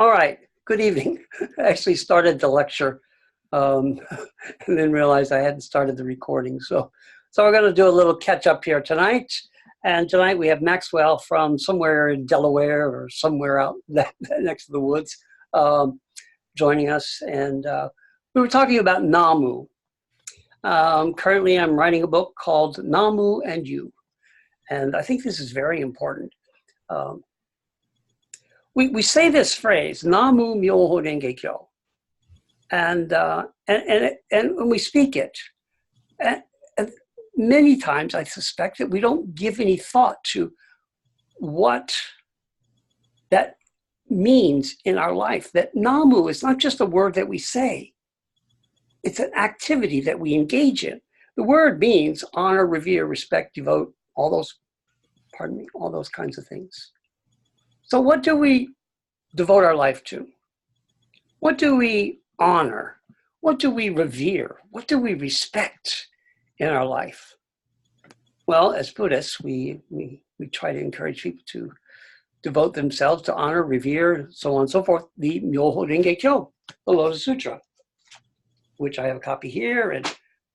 All right. Good evening. I actually started the lecture and then realized I hadn't started the recording. So we're going to do a little catch up here tonight. And tonight we have Maxwell from somewhere in Delaware or somewhere out next to the woods joining us. And we were talking about Namu. Currently I'm writing a book called Namu and You. And I think this is very important. We say this phrase, Namu Myoho Renge Kyo, and when we speak it, and many times I suspect that we don't give any thought to what that means in our life. That Namu is not just a word that we say; it's an activity that we engage in. The word means honor, revere, respect, devote, all those kinds of things. So what do we devote our life to? What do we honor? What do we revere? What do we respect in our life? Well, as Buddhists, we try to encourage people to devote themselves to honor, revere, so on and so forth, the Myoho Renge Kyo, the Lotus Sutra, which I have a copy here, and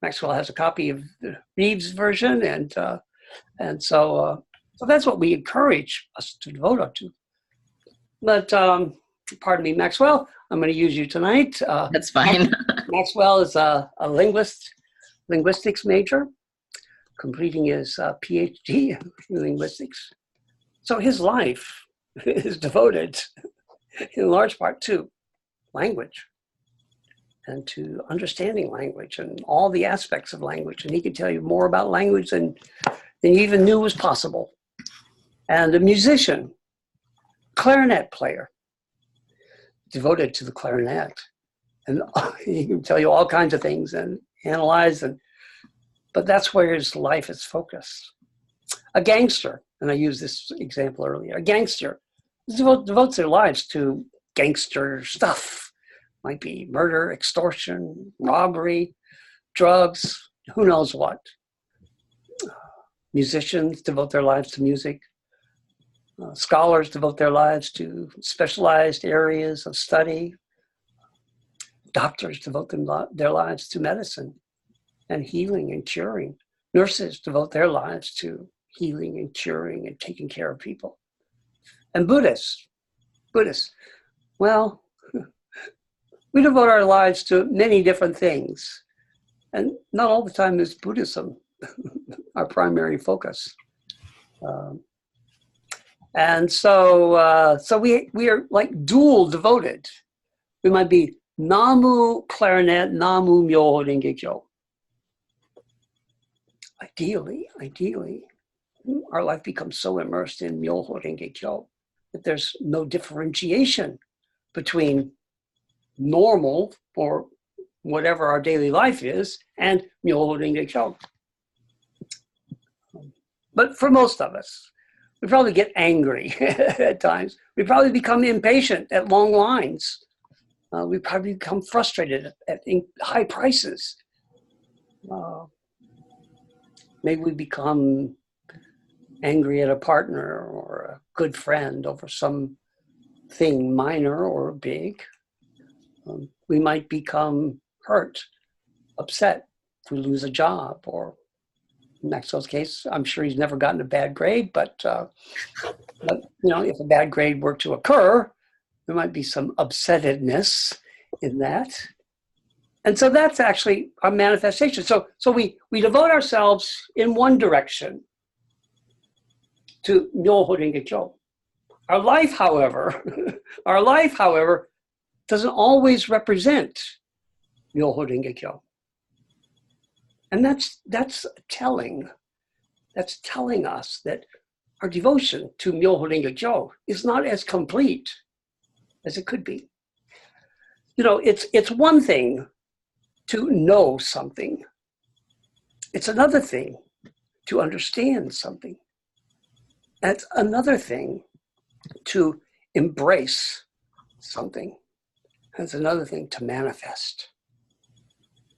Maxwell has a copy of the Reeves version, and so that's what we encourage us to devote to. But pardon me, Maxwell, I'm going to use you tonight. That's fine. Maxwell is a linguistics major, completing his PhD in linguistics. So his life is devoted in large part to language and to understanding language and all the aspects of language. And he can tell you more about language than you even knew was possible. And a musician, clarinet player, devoted to the clarinet. And he can tell you all kinds of things and analyze, but that's where his life is focused. A gangster, and I used this example earlier, a gangster devotes their lives to gangster stuff. Might be murder, extortion, robbery, drugs, who knows what. Musicians devote their lives to music. Scholars devote their lives to specialized areas of study. Doctors devote their lives to medicine and healing and curing. Nurses devote their lives to healing and curing and taking care of people. And Buddhists, well, we devote our lives to many different things. And not all the time is Buddhism our primary focus. And so we are like dual devoted. We might be Namu clarinet, Namu Myoho Renge Kyo. Ideally, our life becomes so immersed in Myoho Renge Kyo that there's no differentiation between normal or whatever our daily life is and Myoho Renge Kyo. But for most of us, we probably get angry at times. We probably become impatient at long lines. We probably become frustrated at high prices. Maybe we become angry at a partner or a good friend over something minor or big. We might become hurt, upset if we lose a job, or in Maxwell's case, I'm sure he's never gotten a bad grade, but if a bad grade were to occur, there might be some upsettedness in that. And so that's actually our manifestation. So we devote ourselves in one direction to Myoho Renge Kyo. Our life, however, doesn't always represent Myoho Renge Kyo. And that's telling us that our devotion to Myoho Renge Kyo is not as complete as it could be. It's one thing to know something. It's another thing to understand something. It's another thing to embrace something. It's another thing to manifest.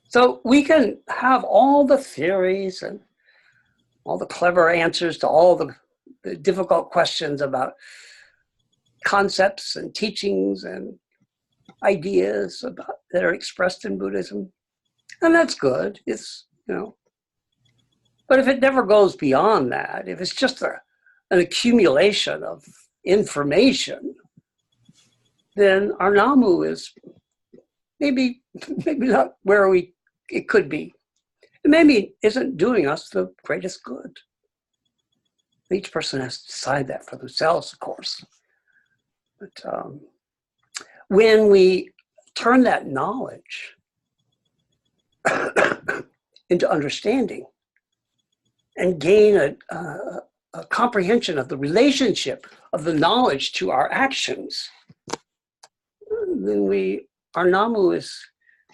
So we can have all the theories and all the clever answers to all the difficult questions about concepts and teachings and ideas that are expressed in Buddhism. And that's good. It's, but if it never goes beyond that, if it's just an accumulation of information, then our Namu is maybe not where it could be. It maybe isn't doing us the greatest good. Each person has to decide that for themselves, of course. But when we turn that knowledge into understanding and gain a comprehension of the relationship of the knowledge to our actions, then our Namu is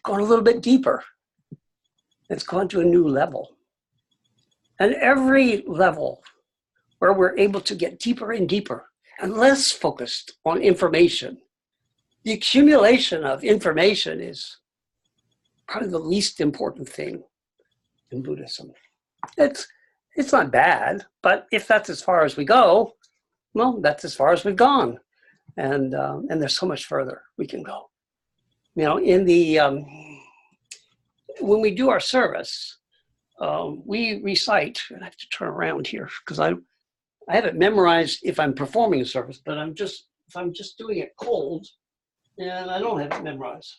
going a little bit deeper. It's gone to a new level. And every level where we're able to get deeper and deeper and less focused on information, the accumulation of information is probably the least important thing in Buddhism. It's not bad, but if that's as far as we go, well, that's as far as we've gone. And there's so much further we can go. In the when we do our service, we recite, and I have to turn around here because I haven't memorized if I'm performing a service, but if I'm just doing it cold, and I don't have it memorized.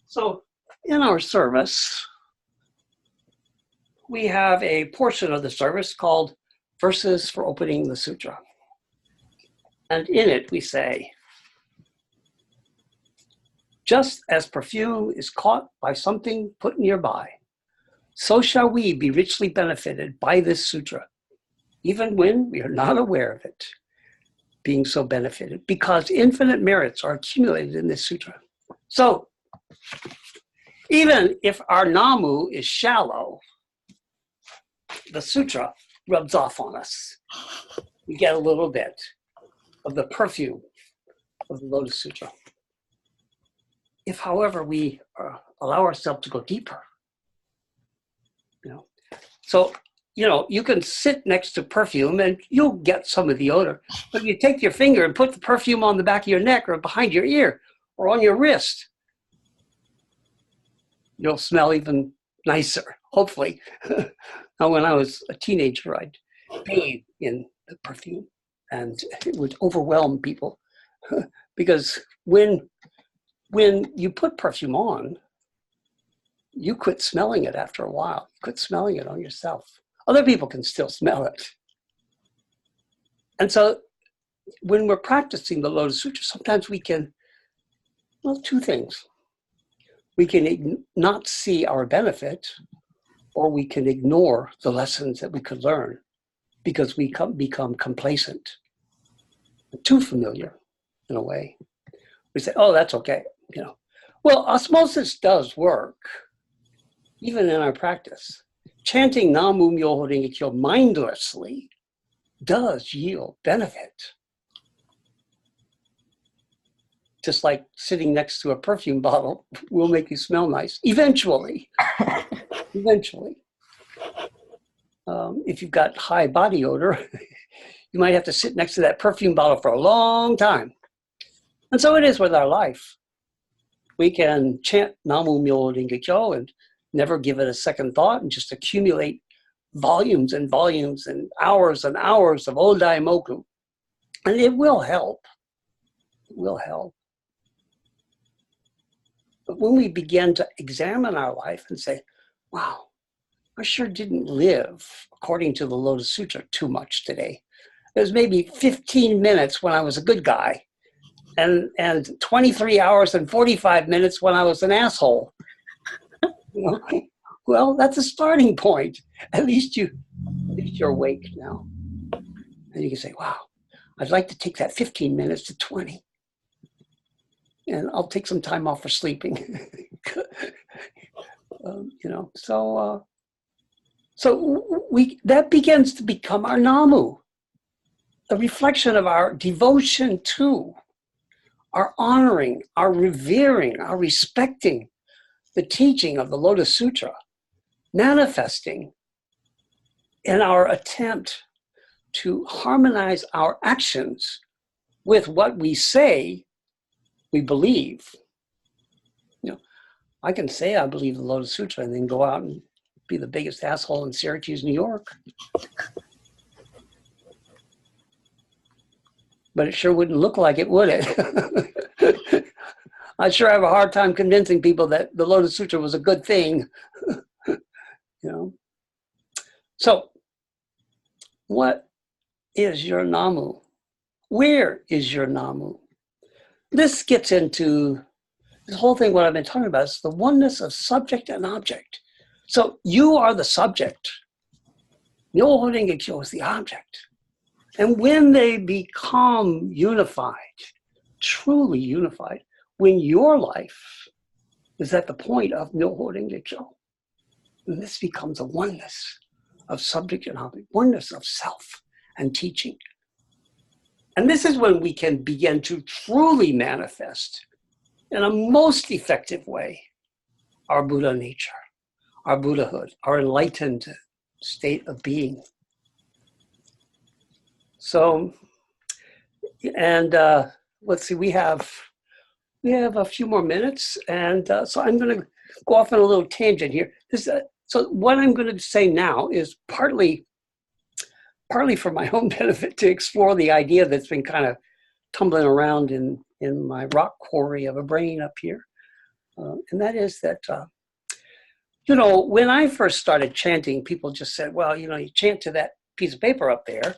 So in our service, we have a portion of the service called Verses for Opening the Sutra. And in it we say, just as perfume is caught by something put nearby, so shall we be richly benefited by this sutra, even when we are not aware of it being so benefited, because infinite merits are accumulated in this sutra. So even if our Namu is shallow, the sutra rubs off on us. We get a little bit of the perfume of the Lotus Sutra. If, however, we allow ourselves to go deeper, so, you can sit next to perfume and you'll get some of the odor, but you take your finger and put the perfume on the back of your neck or behind your ear or on your wrist, you'll smell even nicer, hopefully. Now, when I was a teenager, I'd bathe in the perfume and it would overwhelm people because when you put perfume on, you quit smelling it after a while. You quit smelling it on yourself. Other people can still smell it. And so when we're practicing the Lotus Sutra, sometimes we can, two things. We can not see our benefit, or we can ignore the lessons that we could learn because we become complacent, too familiar in a way. We say, oh, that's okay. Well, osmosis does work, even in our practice. Chanting Namu Myoho Renge Kyo mindlessly does yield benefit. Just like sitting next to a perfume bottle will make you smell nice, eventually. Eventually. If you've got high body odor, you might have to sit next to that perfume bottle for a long time. And so it is with our life. We can chant Namu Myoho Renge Kyo and never give it a second thought and just accumulate volumes and volumes and hours of Odai Moku. And it will help. It will help. But when we begin to examine our life and say, wow, I sure didn't live according to the Lotus Sutra too much today. There's maybe 15 minutes when I was a good guy and 23 hours and 45 minutes when I was an asshole. Well, that's a starting point. At least you're awake now. And you can say, wow, I'd like to take that 15 minutes to 20. And I'll take some time off for sleeping. That begins to become our Namu, a reflection of our devotion to, our honoring, our revering, our respecting the teaching of the Lotus Sutra, manifesting in our attempt to harmonize our actions with what we say we believe. You know, I can say I believe the Lotus Sutra and then go out and be the biggest asshole in Syracuse, New York. But it sure wouldn't look like it, would it? I sure have a hard time convincing people that the Lotus Sutra was a good thing. You know. So, what is your Namu? Where is your Namu? This gets into this whole thing. What I've been talking about is the oneness of subject and object. So you are the subject. Myoho Renge Kyo is the object. And when they become unified, truly unified, when your life is at the point of Myoho Renge Kyo, and this becomes a oneness of subject and object, oneness of self and teaching. And this is when we can begin to truly manifest in a most effective way our Buddha nature, our Buddhahood, our enlightened state of being. So, and let's see, we have a few more minutes, and so I'm going to go off on a little tangent here. So what I'm going to say now is partly for my own benefit to explore the idea that's been kind of tumbling around in my rock quarry of a brain up here, and that is that you know, when I first started chanting, people just said, well, you know, you chant to that piece of paper up there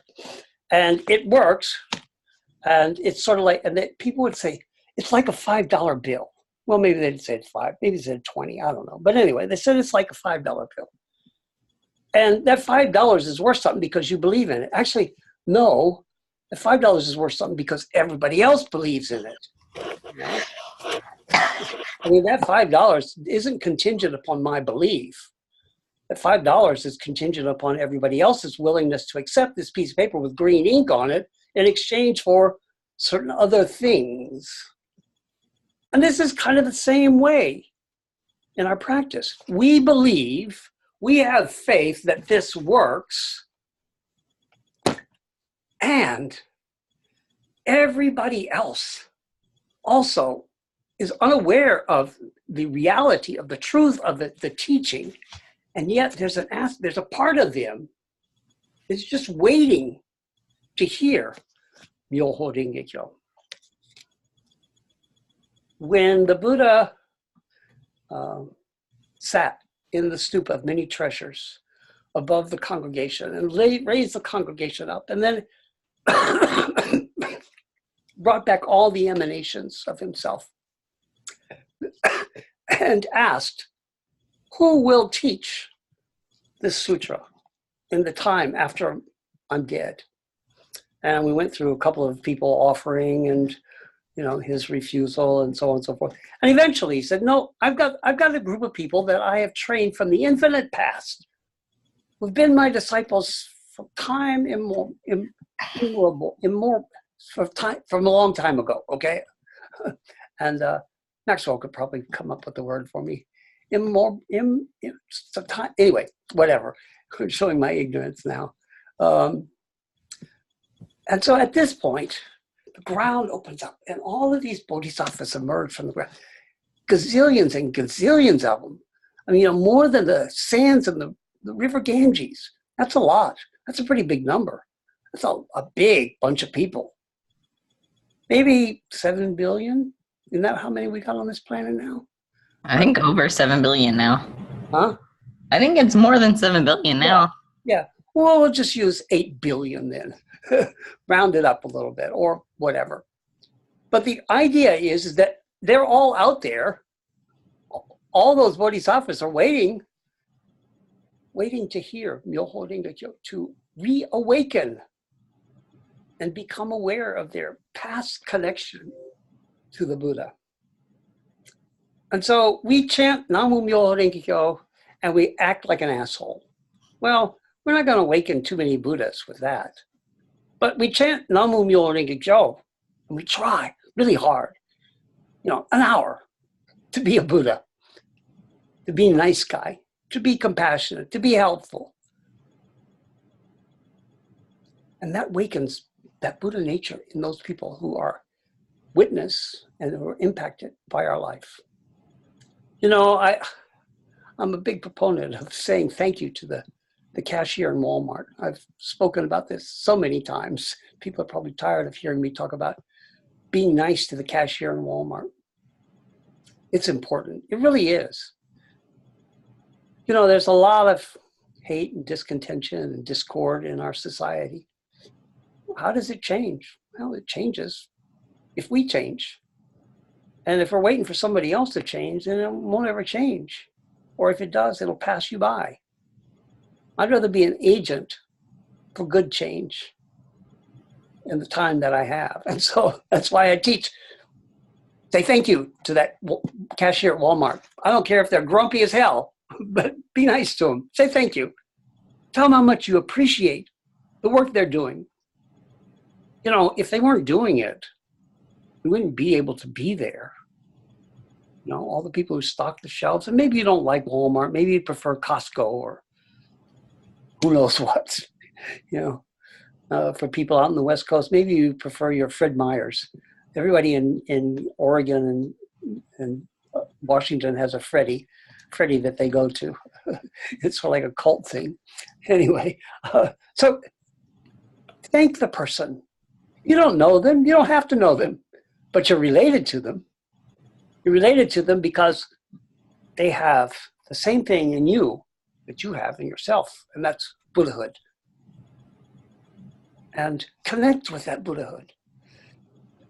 and it works. And it's sort of like, and people would say, it's like a $5 bill. Well, maybe they didn't say it's 5, maybe they said 20, I don't know. But anyway, they said it's like a $5 bill. And that $5 is worth something because you believe in it. Actually, no, the $5 is worth something because everybody else believes in it. Right? I mean, that $5 isn't contingent upon my belief. That $5 is contingent upon everybody else's willingness to accept this piece of paper with green ink on it in exchange for certain other things. And this is kind of the same way in our practice. We believe, we have faith that this works, and everybody else also is unaware of the reality of the truth of the teaching, and yet there's a part of them that's just waiting to hear Myoho Renge Kyo. When the Buddha sat in the stupa of many treasures above the congregation and raised the congregation up, and then brought back all the emanations of himself and asked, who will teach this sutra in the time after I'm dead? And we went through a couple of people offering and, you know, his refusal and so on and so forth. And eventually he said, no, I've got a group of people that I have trained from the infinite past, who've been my disciples from time from a long time ago, okay? And Maxwell could probably come up with the word for me. Anyway, whatever. I'm showing my ignorance now. And so at this point, the ground opens up and all of these bodhisattvas emerge from the ground. Gazillions and gazillions of them. I mean, you know, more than the sands in the river Ganges. That's a lot. That's a pretty big number. That's a big bunch of people. Maybe 7 billion. Isn't that how many we got on this planet now? I think over 7 billion now. Huh? I think it's more than 7 billion now. Yeah. Well, we'll just use 8 billion then. Round it up a little bit or whatever. But the idea is that they're all out there. All those bodhisattvas are waiting to hear Myoho Renge Kyo, to reawaken and become aware of their past connection to the Buddha. And so we chant Namu Myoho Renge Kyo and we act like an asshole. Well, we're not going to awaken too many Buddhas with that. But we chant Namu Myoho Renge Kyo and we try really hard, you know, an hour to be a Buddha, to be a nice guy, to be compassionate, to be helpful. And that wakens that Buddha nature in those people who are witness and who are impacted by our life. You know, I'm a big proponent of saying thank you to the cashier in Walmart. I've spoken about this so many times. People are probably tired of hearing me talk about being nice to the cashier in Walmart. It's important. It really is. You know, there's a lot of hate and discontention and discord in our society. How does it change? Well, it changes if we change. And if we're waiting for somebody else to change, then it won't ever change. Or if it does, it'll pass you by. I'd rather be an agent for good change in the time that I have. And so that's why I teach. Say thank you to that cashier at Walmart. I don't care if they're grumpy as hell, but be nice to them. Say thank you. Tell them how much you appreciate the work they're doing. You know, if they weren't doing it, we wouldn't be able to be there. You know, all the people who stock the shelves, and maybe you don't like Walmart, maybe you prefer Costco or who knows what, you know, for people out on the West Coast, maybe you prefer your Fred Meyers. Everybody in Oregon and Washington has a Freddie that they go to. It's sort of like a cult thing. Anyway, so thank the person. You don't know them. You don't have to know them, but you're related to them. You're related to them because they have the same thing in you that you have in yourself, and that's Buddhahood. And connect with that Buddhahood.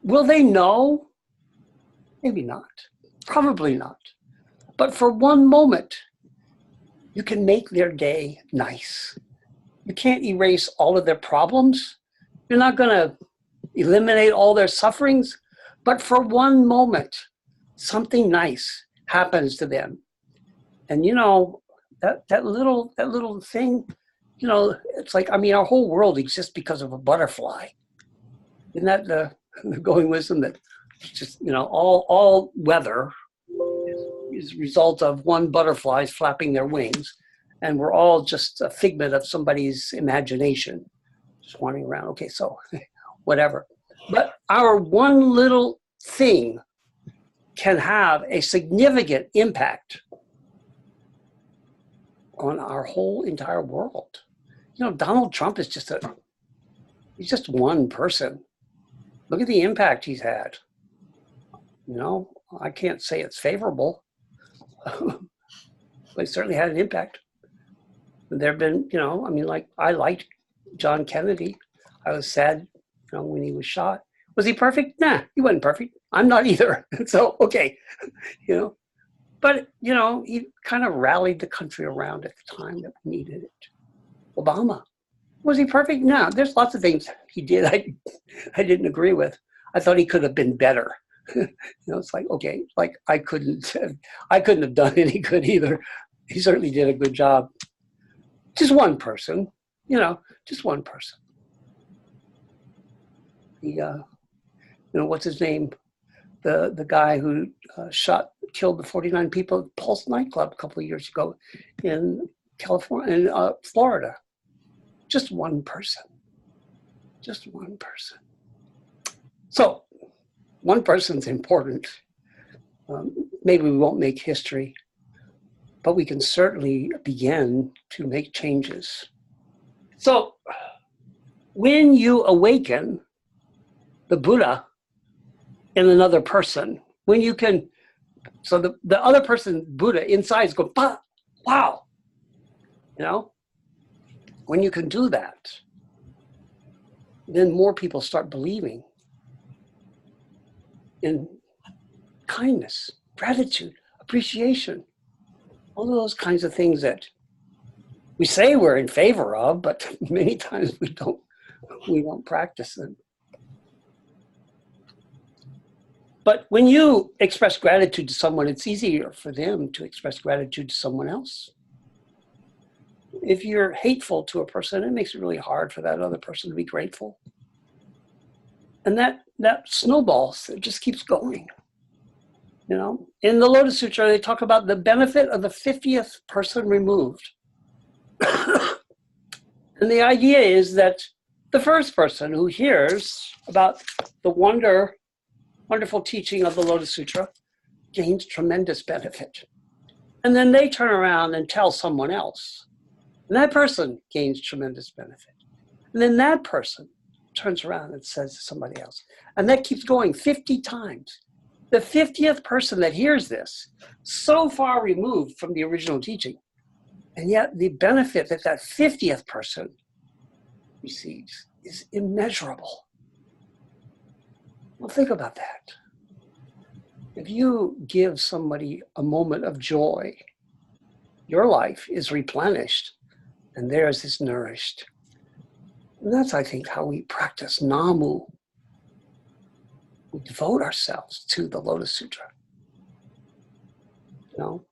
Will they know? Maybe not. Probably not. But for one moment, you can make their day nice. You can't erase all of their problems. You're not going to eliminate all their sufferings. But for one moment, something nice happens to them. And you know, that little thing, you know, it's like, I mean, our whole world exists because of a butterfly. Isn't that the going wisdom that just, you know, all weather is a result of one butterfly flapping their wings, and we're all just a figment of somebody's imagination, just wandering around. Okay, so whatever. But our one little thing can have a significant impact on our whole entire world. You know, Donald Trump is he's just one person. Look at the impact he's had. You know, I can't say it's favorable, but it certainly had an impact. There have been, you know, I mean, like, I liked John Kennedy. I was sad, you know, when he was shot. Was he perfect? Nah, he wasn't perfect. I'm not either. So, okay, you know. But, you know, he kind of rallied the country around at the time that we needed it. Obama, was he perfect? No, there's lots of things he did I didn't agree with. I thought he could have been better. You know, it's like, okay, like I couldn't have done any good either. He certainly did a good job. Just one person, you know, just one person. He, you know, what's his name? The guy who killed the 49 people at Pulse nightclub a couple of years ago in California, in Florida. Just one person. Just one person. So, one person's important. Maybe we won't make history, but we can certainly begin to make changes. So, when you awaken the Buddha in another person, when you can, so the other person, Buddha, inside is going, wow, you know, when you can do that, then more people start believing in kindness, gratitude, appreciation, all of those kinds of things that we say we're in favor of, but many times we don't practice them. But when you express gratitude to someone, it's easier for them to express gratitude to someone else. If you're hateful to a person, it makes it really hard for that other person to be grateful. And that snowballs, it just keeps going. You know, in the Lotus Sutra, they talk about the benefit of the 50th person removed. And the idea is that the first person who hears about the wonderful teaching of the Lotus Sutra gains tremendous benefit. And then they turn around and tell someone else. And that person gains tremendous benefit. And then that person turns around and says to somebody else. And that keeps going 50 times. The 50th person that hears this, so far removed from the original teaching, and yet the benefit that that 50th person receives is immeasurable. Well, think about that. If you give somebody a moment of joy, your life is replenished and theirs is nourished. And that's, I think, how we practice Namu. We devote ourselves to the Lotus Sutra. You know?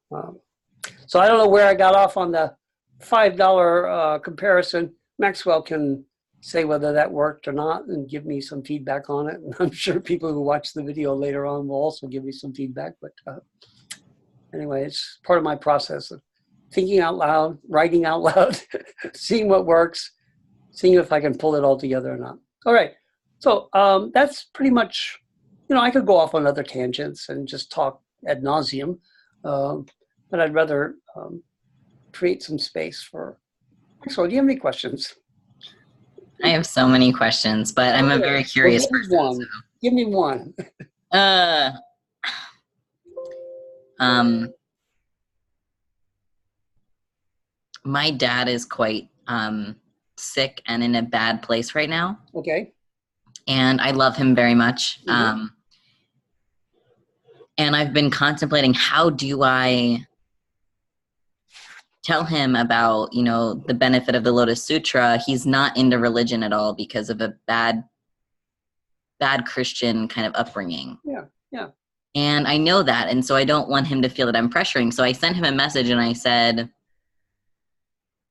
So I don't know where I got off on the $5 comparison. Maxwell can say whether that worked or not and give me some feedback on it. And I'm sure people who watch the video later on will also give me some feedback. But anyway, it's part of my process of thinking out loud, writing out loud, seeing what works, seeing if I can pull it all together or not. All right. So that's pretty much, I could go off on other tangents and just talk ad nauseum, but I'd rather create some space for. So, do you have any questions? I have so many questions, but I'm a very curious person. Give me one. My dad is quite sick and in a bad place right now. Okay. And I love him very much. Mm-hmm. And I've been contemplating, how do I tell him about, the benefit of the Lotus Sutra? He's not into religion at all because of a bad Christian kind of upbringing. Yeah, yeah. And I know that. And so I don't want him to feel that I'm pressuring. So I sent him a message and I said,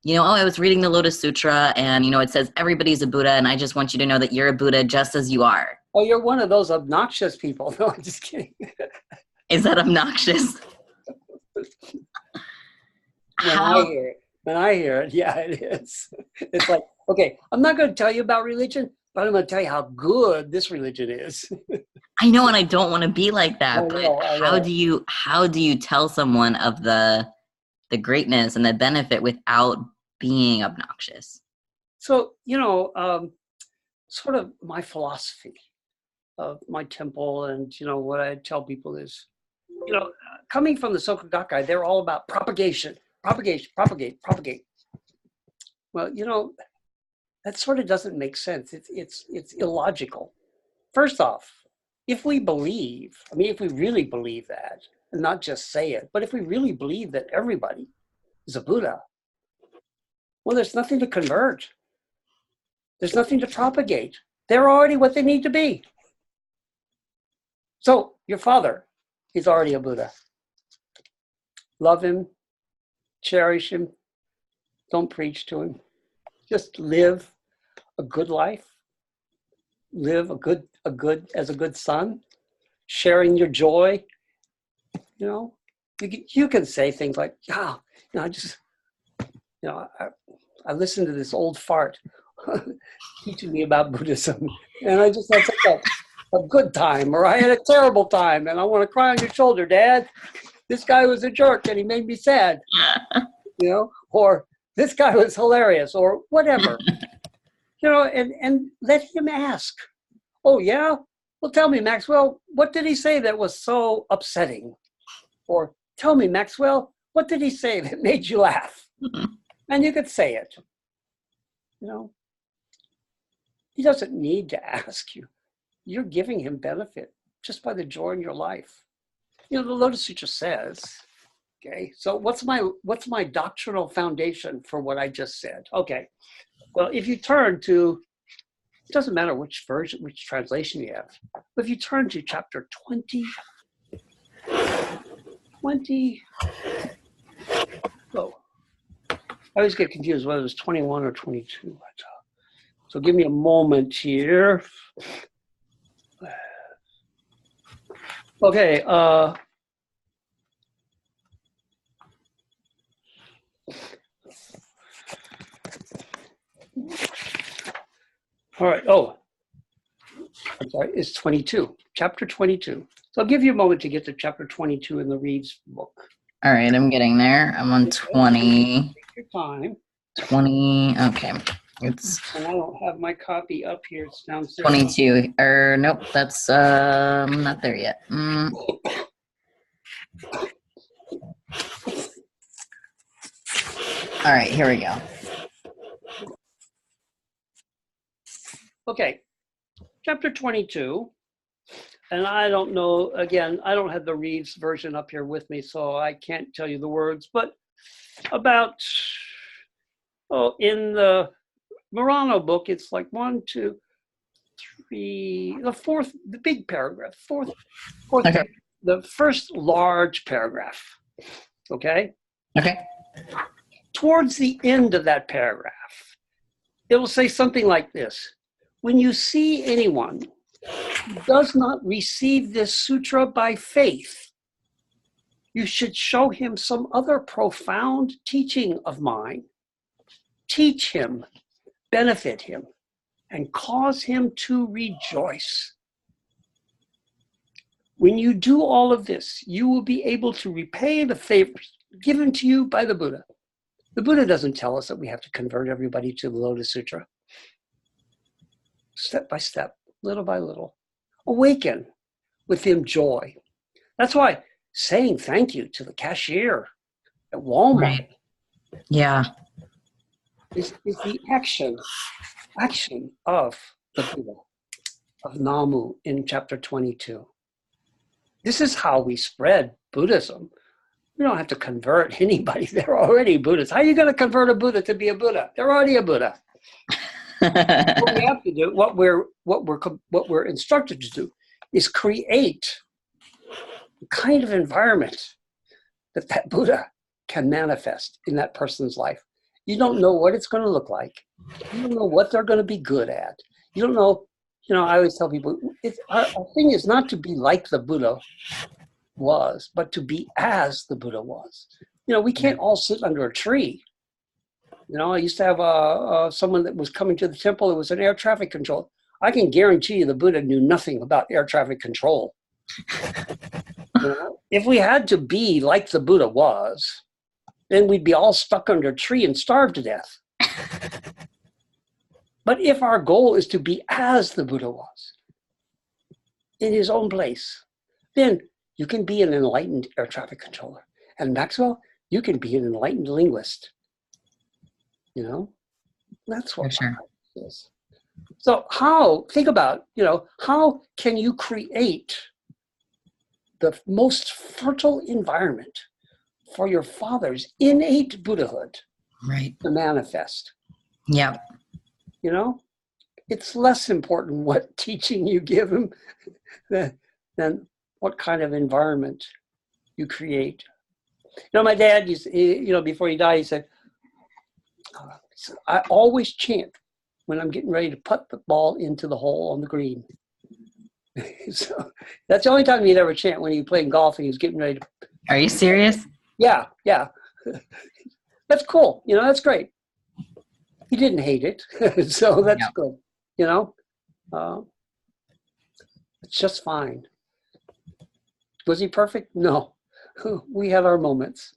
I was reading the Lotus Sutra and, it says everybody's a Buddha. And I just want you to know that you're a Buddha just as you are. Oh, you're one of those obnoxious people. No, I'm just kidding. Is that obnoxious? When I hear it, yeah, it is. It's like, okay, I'm not going to tell you about religion, but I'm going to tell you how good this religion is. I know, and I don't want to be like that. I know. How do you tell someone of the greatness and the benefit without being obnoxious? So, sort of my philosophy of my temple, and what I tell people is, coming from the Soka Gakkai, they're all about propagation. Propagate. Well, that sort of doesn't make sense. It's illogical. First off, if we really believe that, and not just say it, but if we really believe that everybody is a Buddha, well, there's nothing to convert. There's nothing to propagate. They're already what they need to be. So your father, he's already a Buddha. Love him. Cherish him. Don't preach to him. Just live a good life. Live as a good son, sharing your joy. You can say things like, I listened to this old fart teaching me about Buddhism, and I just had such a good time, or I had a terrible time, and I want to cry on your shoulder, Dad. This guy was a jerk and he made me sad, or this guy was hilarious, or whatever, and let him ask. Oh, yeah? Well, tell me, Maxwell, what did he say that was so upsetting? Or tell me, Maxwell, what did he say that made you laugh? And you could say it. He doesn't need to ask you. You're giving him benefit just by the joy in your life. The Lotus Sutra says, okay, so what's my doctrinal foundation for what I just said? Okay, well, if you turn to, it doesn't matter which version, which translation you have, but if you turn to chapter 20, oh, I always get confused whether it was 21 or 22. So give me a moment here. Okay, All right. Oh, I'm sorry. It's 22, chapter 22. So I'll give you a moment to get to chapter 22 in the Reed's book. All right, I'm getting there. I'm on 20. Take your time. 20. Okay. It's And I don't have my copy up here. It's downstairs. 22. Or nope, that's not there yet. All right, here we go. Okay. Chapter 22. And I don't know, again, I don't have the Reed's version up here with me, so I can't tell you the words, but about, in the Murano book, it's like 1, 2, 3, the big paragraph, fourth Okay. the first large paragraph, okay? Okay. Towards the end of that paragraph, it will say something like this. When you see anyone who does not receive this sutra by faith, you should show him some other profound teaching of mine. Teach him, benefit him, and cause him to rejoice. When you do all of this, you will be able to repay the favors given to you by the Buddha. The Buddha doesn't tell us that we have to convert everybody to the Lotus Sutra. Step by step, little by little. Awaken within joy. That's why saying thank you to the cashier at Walmart Right. Yeah. is the action of the Buddha, of Namu in chapter 22. This is how we spread Buddhism. We don't have to convert anybody. They're already Buddhists. How are you going to convert a Buddha to be a Buddha? They're already a Buddha. What we have to do, what we're instructed to do, is create the kind of environment that Buddha can manifest in that person's life. You don't know what it's going to look like. You don't know what they're going to be good at. You don't know. I always tell people, our thing is not to be like the Buddha was, but to be as the Buddha was. We can't all sit under a tree. I used to have someone that was coming to the temple. It was an air traffic control. I can guarantee you the Buddha knew nothing about air traffic control. If we had to be like the Buddha was, then we'd be all stuck under a tree and starved to death. But if our goal is to be as the Buddha was, in his own place, then you can be an enlightened air traffic controller. And Maxwell, you can be an enlightened linguist. That's what sure. is. So think about, how can you create the most fertile environment for your father's innate Buddhahood to manifest? Yeah. It's less important what teaching you give him than what kind of environment you create. My dad, before he died, he said, I always chant when I'm getting ready to put the ball into the hole on the green. So that's the only time he'd ever chant, when he was playing golf and he was getting ready to. Are you serious? Yeah. That's cool. That's great. He didn't hate it. So that's good. It's just fine. Was he perfect? No. We had our moments.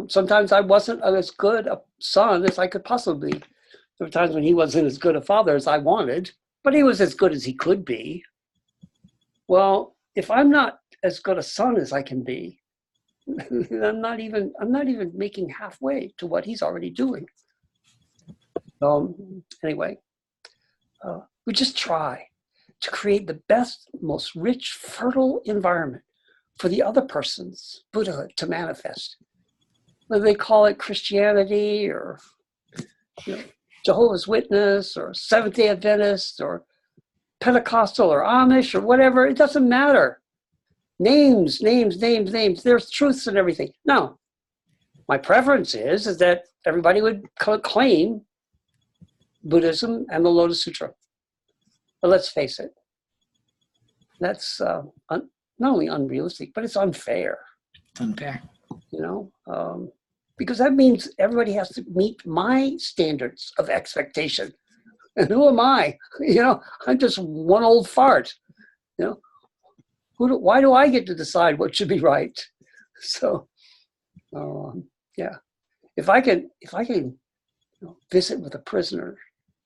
Sometimes I wasn't as good a son as I could possibly be. There were times when he wasn't as good a father as I wanted, but he was as good as he could be. Well, if I'm not as good a son as I can be, I'm not even making halfway to what he's already doing. Anyway, we just try to create the best, most rich, fertile environment for the other person's Buddhahood to manifest. Whether they call it Christianity or Jehovah's Witness or Seventh-day Adventist or Pentecostal or Amish or whatever, it doesn't matter. Names. There's truths and everything. No, my preference is that everybody would claim Buddhism and the Lotus Sutra. But let's face it, that's not only unrealistic, but it's unfair. It's unfair. because that means everybody has to meet my standards of expectation. And who am I? I'm just one old fart. Why do I get to decide what should be right? So, yeah, if I can visit with a prisoner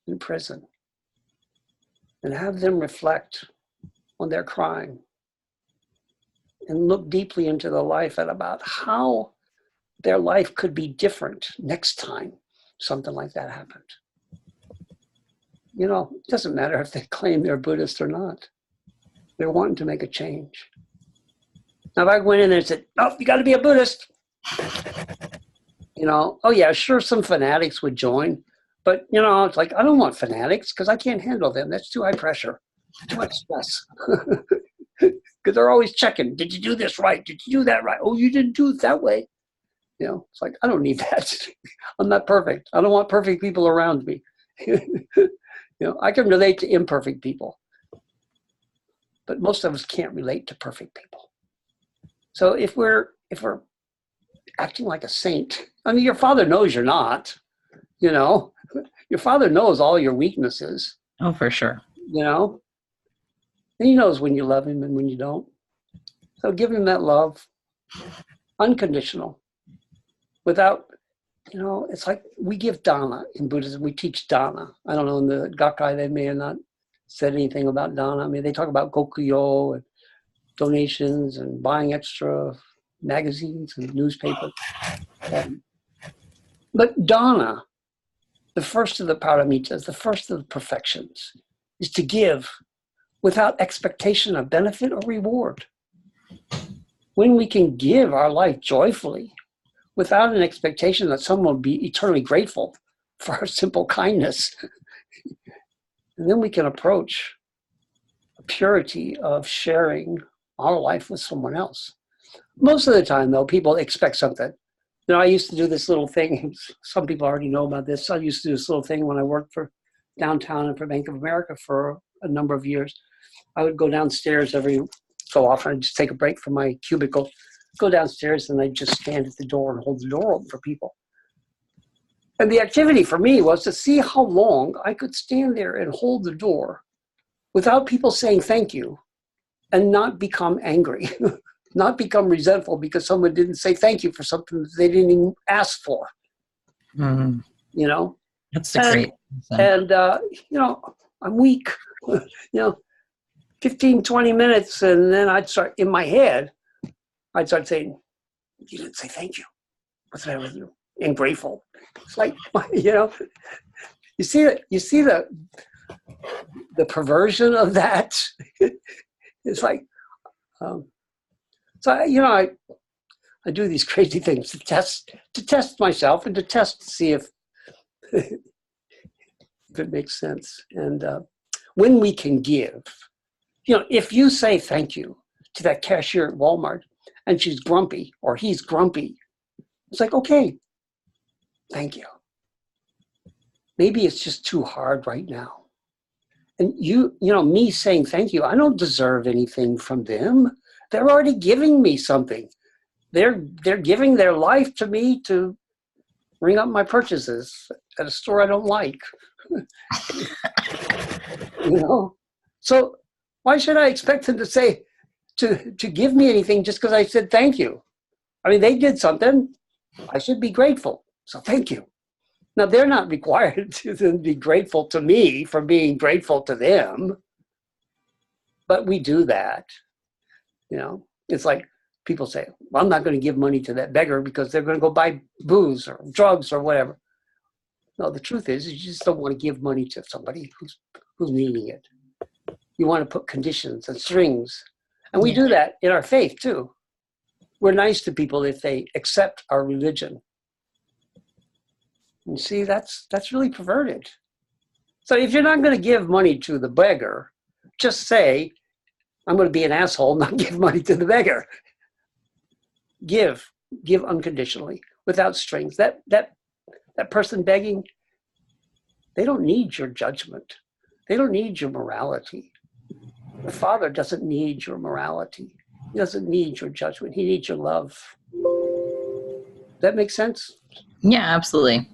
in prison and have them reflect on their crime and look deeply into their life and about how their life could be different next time something like that happened. It doesn't matter if they claim they're Buddhist or not. They're wanting to make a change. Now, if I went in there and said, "Oh, you got to be a Buddhist," oh yeah, sure, some fanatics would join, but it's like, I don't want fanatics because I can't handle them. That's too high pressure, too much stress. Because they're always checking. Did you do this right? Did you do that right? Oh, you didn't do it that way. It's like, I don't need that. I'm not perfect. I don't want perfect people around me. I can relate to imperfect people, but most of us can't relate to perfect people. So if we're acting like a saint, I mean, your father knows you're not. Your father knows all your weaknesses. Oh, for sure. And he knows when you love him and when you don't. So give him that love, unconditional, without, it's like we give dana in Buddhism. We teach dana. I don't know, in the Gakkai, they may have not said anything about dana. I mean, they talk about gokuyo and donations and buying extra magazines and newspapers. But dana, the first of the paramitas, the first of the perfections, is to give without expectation of benefit or reward. When we can give our life joyfully, without an expectation that someone will be eternally grateful for our simple kindness, and then we can approach a purity of sharing our life with someone else. Most of the time, though, people expect something. I used to do this little thing. Some people already know about this. I used to do this little thing when I worked for downtown and for Bank of America for a number of years. I would go downstairs every so often. I'd just take a break from my cubicle, go downstairs, and I'd just stand at the door and hold the door open for people. And the activity for me was to see how long I could stand there and hold the door without people saying thank you and not become angry, not become resentful because someone didn't say thank you for something that they didn't even ask for. Mm. That's a great. And I'm weak, 15, 20 minutes. And then I'd start, in my head, I'd start saying, "You didn't say thank you. What's the matter with you?" And grateful. It's like, you see the perversion of that. It's like, so I do these crazy things to test myself and to see if it makes sense. And when we can give, if you say thank you to that cashier at Walmart and she's grumpy or he's grumpy, it's like, okay, thank you. Maybe it's just too hard right now. And me saying thank you, I don't deserve anything from them. They're already giving me something. They're giving their life to me to ring up my purchases at a store I don't like. So why should I expect them to say to give me anything just because I said thank you? I mean, they did something. I should be grateful. So thank you. Now, they're not required to be grateful to me for being grateful to them, but we do that. It's like people say, "Well, I'm not going to give money to that beggar because they're going to go buy booze or drugs or whatever." No, the truth is you just don't want to give money to somebody who's needing it. You want to put conditions and strings. And we do that in our faith too. We're nice to people if they accept our religion. And see, that's really perverted. So if you're not going to give money to the beggar, just say, "I'm going to be an asshole and not give money to the beggar." Give unconditionally, without strings. That person begging, they don't need your judgment. They don't need your morality. The Father doesn't need your morality. He doesn't need your judgment. He needs your love. Does that make sense? Yeah, absolutely.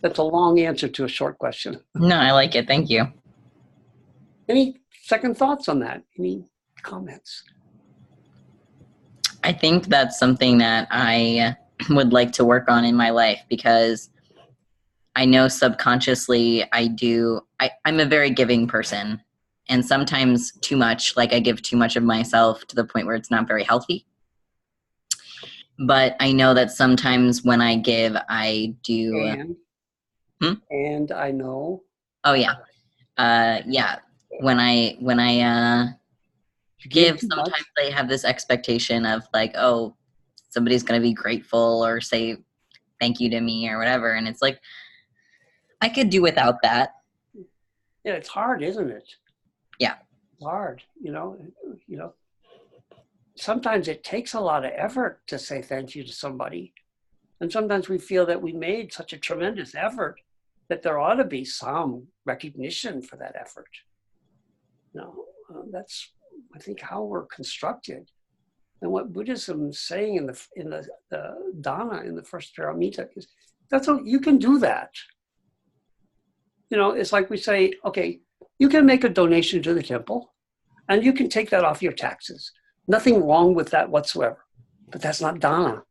That's a long answer to a short question. No, I like it. Thank you. Any second thoughts on that? Any comments? I think that's something that I would like to work on in my life, because I know subconsciously I'm a very giving person, and sometimes too much, like I give too much of myself to the point where it's not very healthy. But I know that sometimes when I give, I do. And I know. Oh yeah. Yeah. When I give, sometimes I have this expectation of like, oh, somebody's going to be grateful or say thank you to me or whatever. And it's like, I could do without that. Yeah, it's hard, isn't it? Yeah. It's hard, sometimes it takes a lot of effort to say thank you to somebody. And sometimes we feel that we made such a tremendous effort that there ought to be some recognition for that effort. That's, I think, how we're constructed. And what Buddhism is saying in the Dharma, in the first paramita, is you can do that. It's like we say, okay, you can make a donation to the temple and you can take that off your taxes. Nothing wrong with that whatsoever. But that's not dana.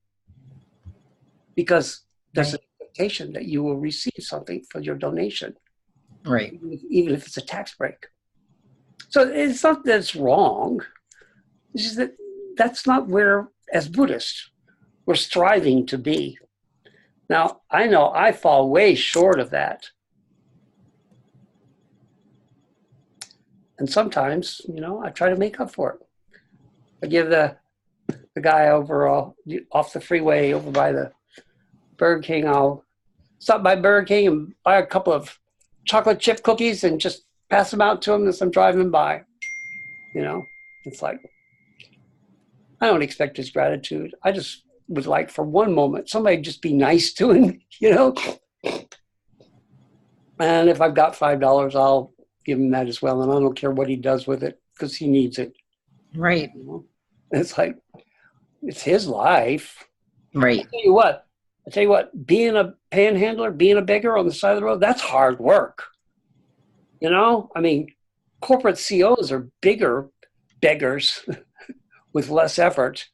Because there's an expectation that you will receive something for your donation. Right. Even if it's a tax break. So it's not that it's wrong. It's just that that's not where, as Buddhists, we're striving to be. Now, I know I fall way short of that. And sometimes, I try to make up for it. I give the guy over off the freeway over by the Burger King, I'll stop by Burger King and buy a couple of chocolate chip cookies and just pass them out to him as I'm driving by. It's like, I don't expect his gratitude. I just would like for one moment somebody just be nice to him, And if I've got $5, I'll give him that as well. And I don't care what he does with it because he needs it. Right. It's like, it's his life. Right. I tell you what, being a panhandler, being a beggar on the side of the road, that's hard work. I mean, corporate COs are bigger beggars with less effort,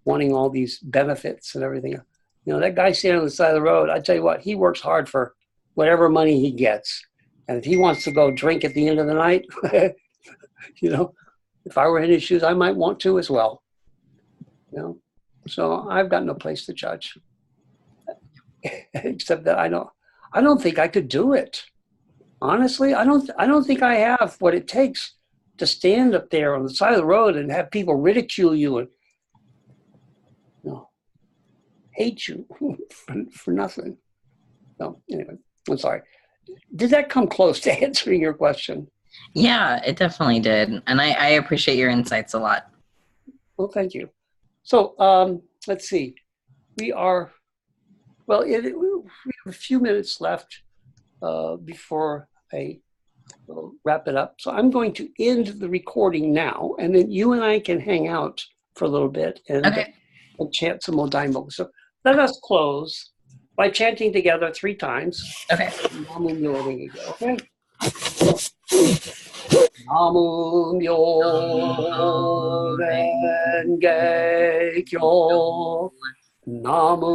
wanting all these benefits and everything. That guy standing on the side of the road, I tell you what, he works hard for whatever money he gets. And if he wants to go drink at the end of the night, if I were in his shoes, I might want to as well. So I've got no place to judge. Except that I don't think I could do it. Honestly, I don't think I have what it takes to stand up there on the side of the road and have people ridicule you and hate you for nothing. So anyway, I'm sorry. Did that come close to answering your question? Yeah, it definitely did. And I appreciate your insights a lot. Well, thank you. So let's see. We have a few minutes left before I wrap it up. So I'm going to end the recording now, and then you and I can hang out for a little bit and chant some more daimyo. So let us close by chanting together 3 times. Okay. Namu Myoho-renge-kyo. Okay. Namu Myoho-renge-kyo. Namu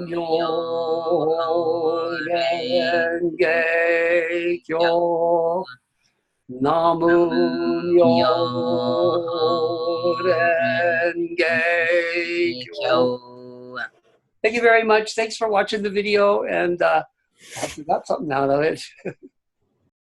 Myoho-renge-kyo. Namu Myoho-renge-kyo. Thank you very much. Thanks for watching the video, and I hope you got something out of it.